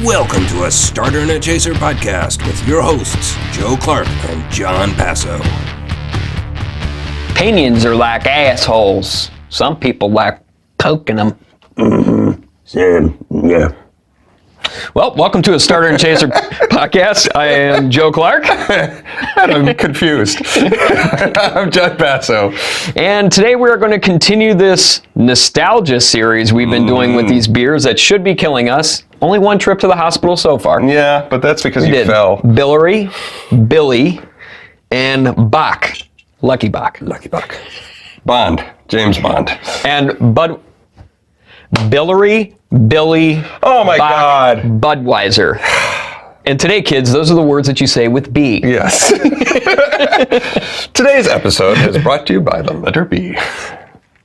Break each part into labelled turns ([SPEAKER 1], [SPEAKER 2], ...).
[SPEAKER 1] Welcome to a Starter and a Chaser podcast with your hosts, Joe Clarke and John Passow.
[SPEAKER 2] Opinions are like assholes. Some people like poking them.
[SPEAKER 3] Sam, yeah.
[SPEAKER 2] Well, welcome to a Starter and Chaser podcast. I am Joe Clarke.
[SPEAKER 3] And I'm confused. I'm John Passow.
[SPEAKER 2] And today we are going to continue this nostalgia series we've been doing with these beers that should be killing us. Only one trip to the hospital so far.
[SPEAKER 3] Yeah, but that's because you fell.
[SPEAKER 2] Billary, Billy, and Bach. Lucky Bach.
[SPEAKER 3] Bond. James Bond.
[SPEAKER 2] And Billary, Billy,
[SPEAKER 3] Oh my
[SPEAKER 2] Bach,
[SPEAKER 3] God.
[SPEAKER 2] Budweiser. And today, kids, those are the words that you say with B.
[SPEAKER 3] Yes. Today's episode is brought to you by the letter B.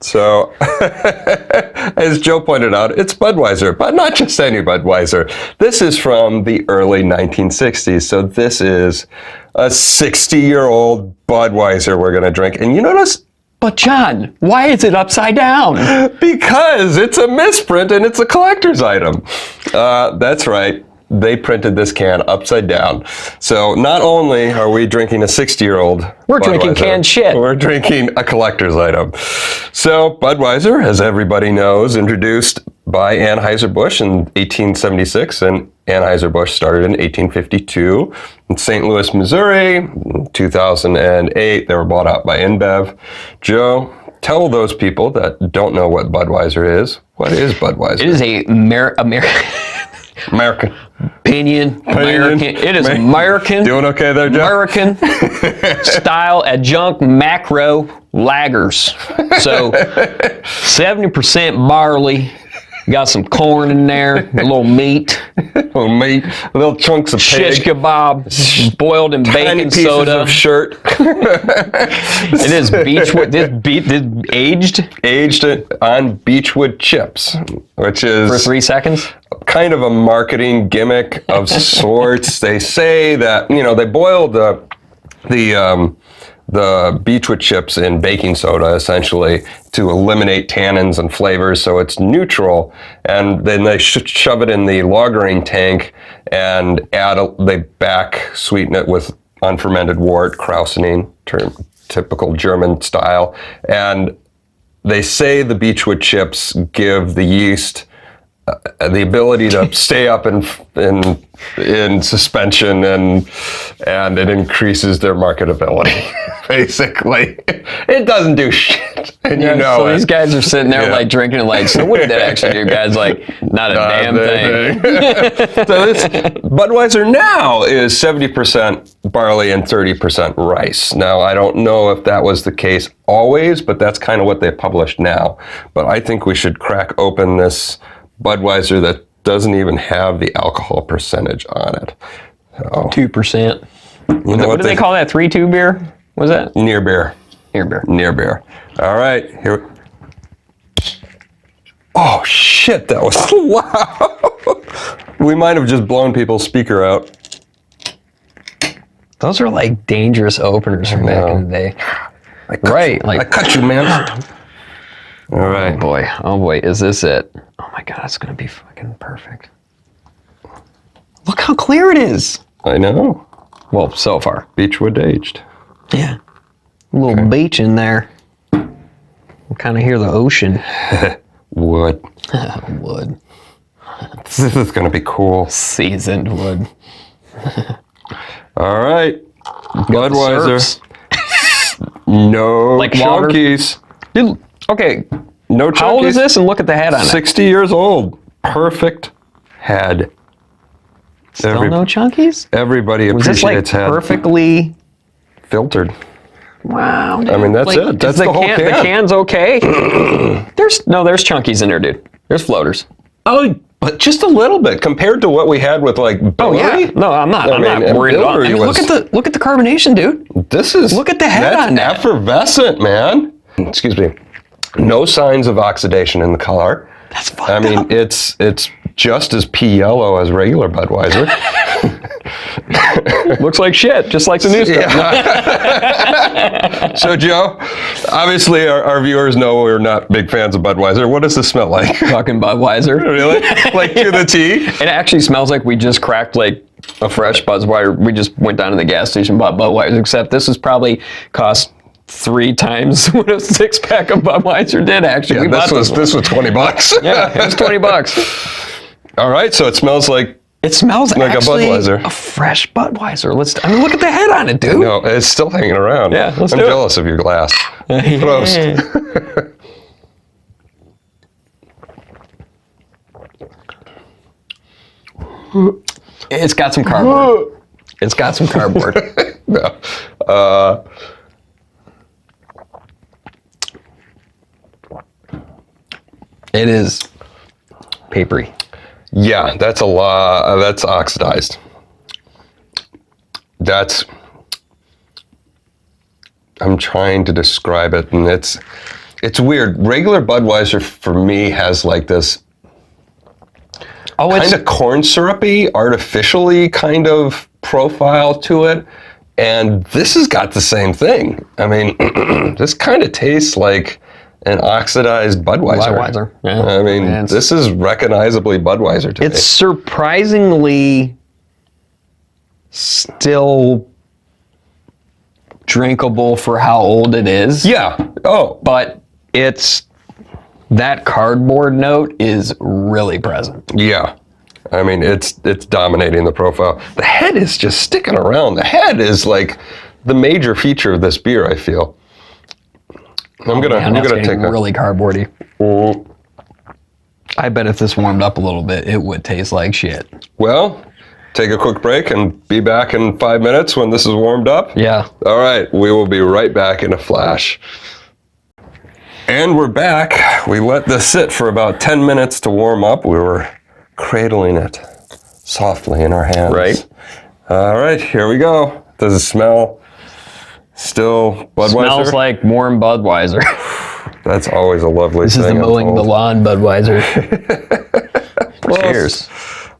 [SPEAKER 3] So, as Joe pointed out, it's Budweiser, but not just any Budweiser. This is from the early 1960s, so this is a 60-year-old Budweiser we're going to drink. And you notice...
[SPEAKER 2] But John, why is it upside down?
[SPEAKER 3] Because it's a misprint and it's a collector's item. That's right. They printed this can upside down. So not only are we drinking a 60-year-old
[SPEAKER 2] We're drinking canned shit.
[SPEAKER 3] We're drinking a collector's item. So Budweiser, as everybody knows, introduced by Anheuser-Busch in 1876, and Anheuser-Busch started in 1852. In St. Louis, Missouri, in 2008, they were bought out by InBev. Joe, tell those people that don't know what Budweiser is. What is Budweiser?
[SPEAKER 2] It is a
[SPEAKER 3] American.
[SPEAKER 2] Opinion. American. It is American.
[SPEAKER 3] Doing okay there, Joe?
[SPEAKER 2] American style adjunct macro lagers. So 70% barley. Got some corn in there, a little meat.
[SPEAKER 3] Little meat, little chunks of pig.
[SPEAKER 2] Shish kebab, boiled in baking
[SPEAKER 3] Pieces
[SPEAKER 2] soda.
[SPEAKER 3] of shirt.
[SPEAKER 2] It is beechwood. This aged
[SPEAKER 3] on beechwood chips, which is
[SPEAKER 2] for 3 seconds.
[SPEAKER 3] Kind of a marketing gimmick of sorts. They say that they boil the beechwood chips in baking soda essentially to eliminate tannins and flavors, so it's neutral, and then they shove it in the lagering tank and they back sweeten it with unfermented wort, Krausening, typical German style, and they say the beechwood chips give the yeast the ability to stay up in suspension, and it increases their marketability. Basically, it doesn't do shit, and
[SPEAKER 2] So these guys are sitting there like drinking it, like, so what did that actually do, guys? Like, not a damn thing.
[SPEAKER 3] So this Budweiser now is 70% barley and 30% rice. Now, I don't know if that was the case always, but that's kind of what they published now. But I think we should crack open this Budweiser that doesn't even have the alcohol percentage on it. So,
[SPEAKER 2] 2%.
[SPEAKER 3] What
[SPEAKER 2] do they call that? 3-2 beer? What was that?
[SPEAKER 3] Near beer.
[SPEAKER 2] Near beer.
[SPEAKER 3] All right, here. Oh shit, that was loud. We might have just blown people's speaker out.
[SPEAKER 2] Those are like dangerous openers from back in the day.
[SPEAKER 3] I cut you, man. All right.
[SPEAKER 2] Oh boy, is this it? Oh my God, it's gonna be fucking perfect. Look how clear it is.
[SPEAKER 3] I know.
[SPEAKER 2] Well, so far.
[SPEAKER 3] Beechwood aged.
[SPEAKER 2] Yeah. A little beach in there. I kind of hear the ocean.
[SPEAKER 3] Wood.
[SPEAKER 2] Wood.
[SPEAKER 3] This is gonna be cool.
[SPEAKER 2] Seasoned wood.
[SPEAKER 3] All right. Budweiser. No
[SPEAKER 2] Like
[SPEAKER 3] chunkies.
[SPEAKER 2] Dude, okay.
[SPEAKER 3] No chunkies.
[SPEAKER 2] How old is this? And look at the head on it.
[SPEAKER 3] 60 years old. Perfect head.
[SPEAKER 2] Still no chunkies?
[SPEAKER 3] Everybody
[SPEAKER 2] Was this like
[SPEAKER 3] appreciates head.
[SPEAKER 2] perfectly
[SPEAKER 3] Filtered.
[SPEAKER 2] Wow, dude.
[SPEAKER 3] I mean, that's it. That's the whole can.
[SPEAKER 2] The can's okay. there's chunkies in there, dude. There's floaters.
[SPEAKER 3] Oh, but just a little bit compared to what we had with like Billary.
[SPEAKER 2] Oh yeah. No, I'm not worried at all. I mean, look at the carbonation, dude.
[SPEAKER 3] Look
[SPEAKER 2] at the head on that.
[SPEAKER 3] Effervescent, man. Excuse me. No signs of oxidation in the color.
[SPEAKER 2] That's fucked up.
[SPEAKER 3] It's just as pea yellow as regular Budweiser.
[SPEAKER 2] Looks like shit, just like the new stuff.
[SPEAKER 3] Yeah. So, Joe, obviously our viewers know we're not big fans of Budweiser. What does this smell like?
[SPEAKER 2] Fucking Budweiser.
[SPEAKER 3] Really? Like to the T?
[SPEAKER 2] It actually smells like we just cracked like a fresh Budweiser. We just went down to the gas station, bought Budweiser, except this was probably cost 3 times what a 6-pack of Budweiser did, actually.
[SPEAKER 3] Yeah, this was $20.
[SPEAKER 2] Yeah, it was $20.
[SPEAKER 3] All right, so it smells like...
[SPEAKER 2] It smells
[SPEAKER 3] like
[SPEAKER 2] actually
[SPEAKER 3] a Budweiser.
[SPEAKER 2] A fresh Budweiser. I mean, look at the head on it, dude.
[SPEAKER 3] No, it's still hanging around.
[SPEAKER 2] Yeah,
[SPEAKER 3] I'm jealous of your glass. Prost.
[SPEAKER 2] It's got some cardboard. It's got some cardboard.
[SPEAKER 3] No.
[SPEAKER 2] It is papery.
[SPEAKER 3] Yeah, that's a lot. That's oxidized. I'm trying to describe it, and it's weird. Regular Budweiser for me has like this kind of corn syrupy, artificially kind of profile to it, and this has got the same thing. I mean, this kind of tastes like an oxidized Budweiser.
[SPEAKER 2] Yeah.
[SPEAKER 3] I mean, this is recognizably Budweiser to me.
[SPEAKER 2] It's surprisingly still drinkable for how old it is.
[SPEAKER 3] Yeah. Oh.
[SPEAKER 2] But that cardboard note is really present.
[SPEAKER 3] Yeah. I mean, it's dominating the profile. The head is just sticking around. The head is like the major feature of this beer, I feel. I'm gonna take a
[SPEAKER 2] really cardboardy. I bet if this warmed up a little bit, it would taste like shit.
[SPEAKER 3] Well, take a quick break and be back in 5 minutes when this is warmed up.
[SPEAKER 2] Yeah.
[SPEAKER 3] All right, we will be right back in a flash. And we're back. We let this sit for about 10 minutes to warm up. We were cradling it softly in our hands.
[SPEAKER 2] Right.
[SPEAKER 3] All right, here we go. Does it smell still Budweiser?
[SPEAKER 2] Smells like warm Budweiser.
[SPEAKER 3] That's always a lovely
[SPEAKER 2] This
[SPEAKER 3] thing.
[SPEAKER 2] is the mowing the lawn Budweiser. Cheers.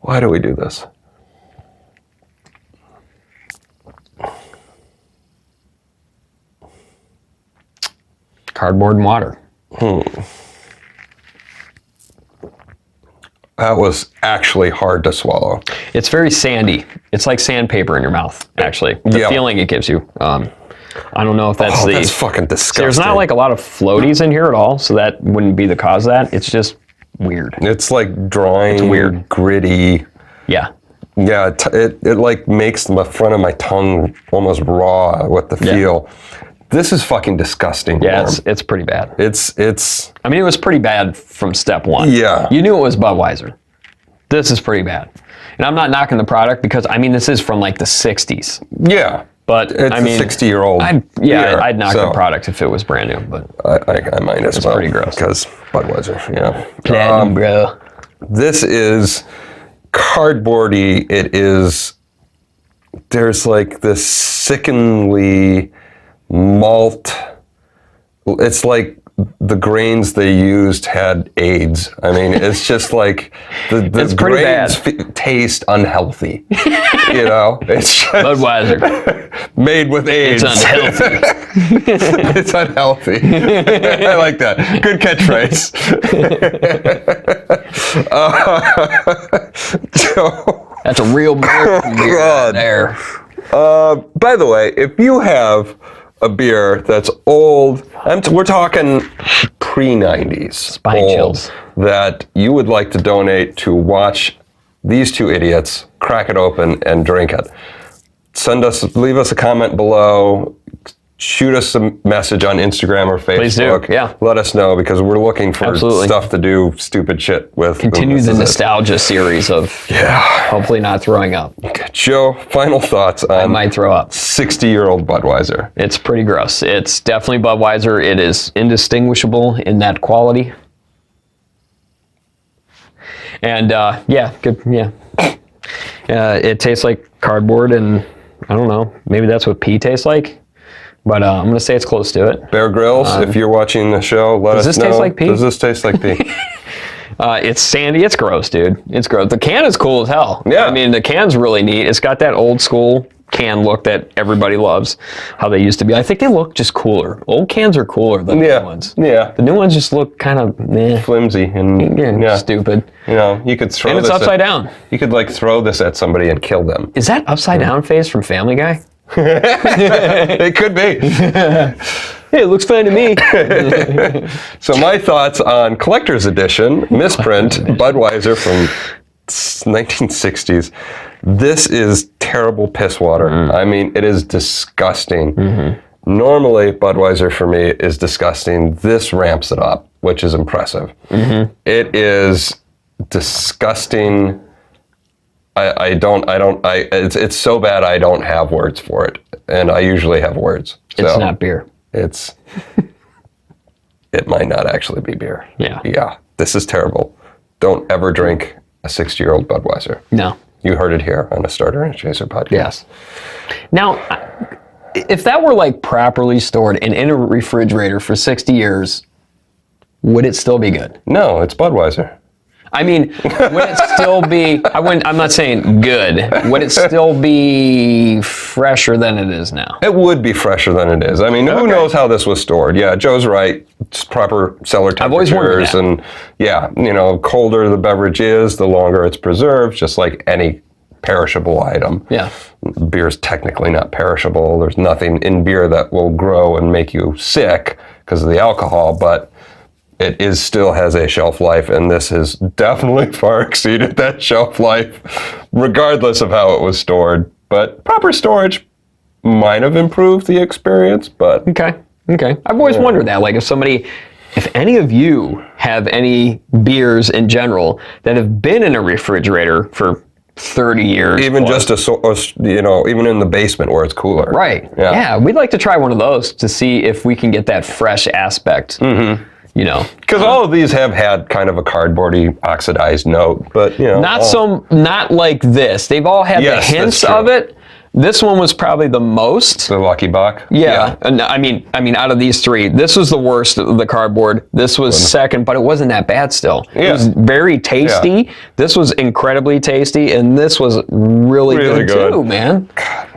[SPEAKER 3] Why do we do this?
[SPEAKER 2] Cardboard and water.
[SPEAKER 3] That was actually hard to swallow.
[SPEAKER 2] It's very sandy. It's like sandpaper in your mouth, actually. The feeling it gives you. I don't know if that's
[SPEAKER 3] that's fucking disgusting.
[SPEAKER 2] There's not like a lot of floaties in here at all, so that wouldn't be the cause of that. It's just weird.
[SPEAKER 3] It's like drying,
[SPEAKER 2] It's weird.
[SPEAKER 3] gritty.
[SPEAKER 2] Yeah.
[SPEAKER 3] Yeah, it like makes the front of my tongue almost raw with the feel. This is fucking disgusting.
[SPEAKER 2] Yeah, it's pretty bad.
[SPEAKER 3] It's.
[SPEAKER 2] I mean, it was pretty bad from step one.
[SPEAKER 3] Yeah.
[SPEAKER 2] You knew it was Budweiser. This is pretty bad. And I'm not knocking the product because, I mean, this is from like the 60s.
[SPEAKER 3] Yeah.
[SPEAKER 2] But,
[SPEAKER 3] It's
[SPEAKER 2] I mean,
[SPEAKER 3] a 60-year-old
[SPEAKER 2] beer, I'd knock the product if it was brand new, but
[SPEAKER 3] I might as well.
[SPEAKER 2] pretty gross.
[SPEAKER 3] Because Budweiser, yeah.
[SPEAKER 2] platinum, bro.
[SPEAKER 3] This is cardboardy. It is, there's like this sickeningly malt. It's like the grains they used had AIDS. I mean, it's just like the
[SPEAKER 2] It's pretty
[SPEAKER 3] grains
[SPEAKER 2] bad.
[SPEAKER 3] Taste unhealthy. You know, it's just
[SPEAKER 2] Budweiser.
[SPEAKER 3] made with AIDS.
[SPEAKER 2] It's unhealthy.
[SPEAKER 3] It's unhealthy. I like that. Good catchphrase.
[SPEAKER 2] That's a real beer right there.
[SPEAKER 3] By the way, if you have a beer that's old, we're talking pre-90s,
[SPEAKER 2] Spine chills.
[SPEAKER 3] that you would like to donate to watch these two idiots crack it open and drink it, leave us a comment below, shoot us a message on Instagram or Facebook.
[SPEAKER 2] Please do, yeah.
[SPEAKER 3] Let us know, because we're looking for
[SPEAKER 2] Absolutely.
[SPEAKER 3] stuff to do stupid shit with.
[SPEAKER 2] Continue
[SPEAKER 3] This
[SPEAKER 2] the
[SPEAKER 3] is it.
[SPEAKER 2] nostalgia series of hopefully not throwing up.
[SPEAKER 3] Joe, final thoughts
[SPEAKER 2] I
[SPEAKER 3] on
[SPEAKER 2] might throw up.
[SPEAKER 3] 60-year-old Budweiser.
[SPEAKER 2] It's pretty gross. It's definitely Budweiser. It is indistinguishable in that quality. And good. Yeah. It tastes like cardboard, and I don't know. Maybe that's what pee tastes like. But I'm going to say it's close to it.
[SPEAKER 3] Bear Grylls, if you're watching the show, let us know.
[SPEAKER 2] Does this taste like pee?
[SPEAKER 3] Does this taste like pee?
[SPEAKER 2] It's sandy. It's gross, dude. It's gross. The can is cool as hell.
[SPEAKER 3] Yeah.
[SPEAKER 2] I mean, the can's really neat. It's got that old school can look that everybody loves, how they used to be. I think they look just cooler. Old cans are cooler than the new ones.
[SPEAKER 3] Yeah.
[SPEAKER 2] The new ones just look kind of
[SPEAKER 3] Flimsy and
[SPEAKER 2] stupid.
[SPEAKER 3] You know, you could throw
[SPEAKER 2] And it's
[SPEAKER 3] this
[SPEAKER 2] upside down.
[SPEAKER 3] You could like throw this at somebody and kill them.
[SPEAKER 2] Is that upside down face from Family Guy?
[SPEAKER 3] It could be.
[SPEAKER 2] Hey, it looks fine to me.
[SPEAKER 3] So my thoughts on collector's edition, misprint, Budweiser from 1960s. This is terrible piss water. I mean, it is disgusting. Normally, Budweiser for me is disgusting. This ramps it up, which is impressive. It is disgusting. It's so bad I don't have words for it. And I usually have words.
[SPEAKER 2] It's not beer.
[SPEAKER 3] It might not actually be beer.
[SPEAKER 2] Yeah.
[SPEAKER 3] Yeah. This is terrible. Don't ever drink a 60-year-old Budweiser.
[SPEAKER 2] No.
[SPEAKER 3] You heard it here on a Starter and Chaser podcast.
[SPEAKER 2] Yes. Now, if that were like properly stored and in a refrigerator for 60 years, would it still be good?
[SPEAKER 3] No, it's Budweiser.
[SPEAKER 2] I mean, would it still be, I'm not saying good, would it still be fresher than it is now?
[SPEAKER 3] It would be fresher than it is. I mean, who knows how this was stored? Yeah, Joe's right. It's proper cellar temperatures.
[SPEAKER 2] I've always wondered that.
[SPEAKER 3] And yeah, you know, colder the beverage is, the longer it's preserved, just like any perishable item.
[SPEAKER 2] Yeah.
[SPEAKER 3] Beer's technically not perishable. There's nothing in beer that will grow and make you sick because of the alcohol, but it still has a shelf life, and this has definitely far exceeded that shelf life, regardless of how it was stored. But proper storage might have improved the experience, but...
[SPEAKER 2] Okay. I've always wondered that, like if any of you have any beers in general that have been in a refrigerator for 30 years.
[SPEAKER 3] Even plus. Even in the basement where it's cooler.
[SPEAKER 2] Right. Yeah, we'd like to try one of those to see if we can get that fresh aspect. You know,
[SPEAKER 3] because all of these have had kind of a cardboardy, oxidized note, but you know,
[SPEAKER 2] not like this. They've all had the hints of it. This one was probably the most.
[SPEAKER 3] The Lucky Buck.
[SPEAKER 2] Yeah. And I mean, out of these three, this was the worst of the cardboard. This was second, but it wasn't that bad still. Yeah. It was very tasty. Yeah. This was incredibly tasty, and this was really good too, man.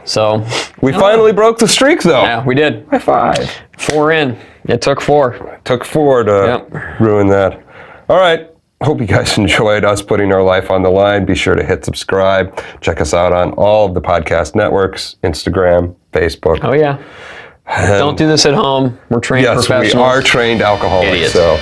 [SPEAKER 2] So
[SPEAKER 3] we finally broke the streak, though.
[SPEAKER 2] Yeah, we did.
[SPEAKER 3] High five.
[SPEAKER 2] 4 in. It took 4.
[SPEAKER 3] It took 4 to ruin that. All right. Hope you guys enjoyed us putting our life on the line. Be sure to hit subscribe. Check us out on all of the podcast networks, Instagram, Facebook.
[SPEAKER 2] Oh, yeah. Don't do this at home. We're trained professionals.
[SPEAKER 3] Yes, we are trained alcoholics.
[SPEAKER 2] Idiots.
[SPEAKER 3] So.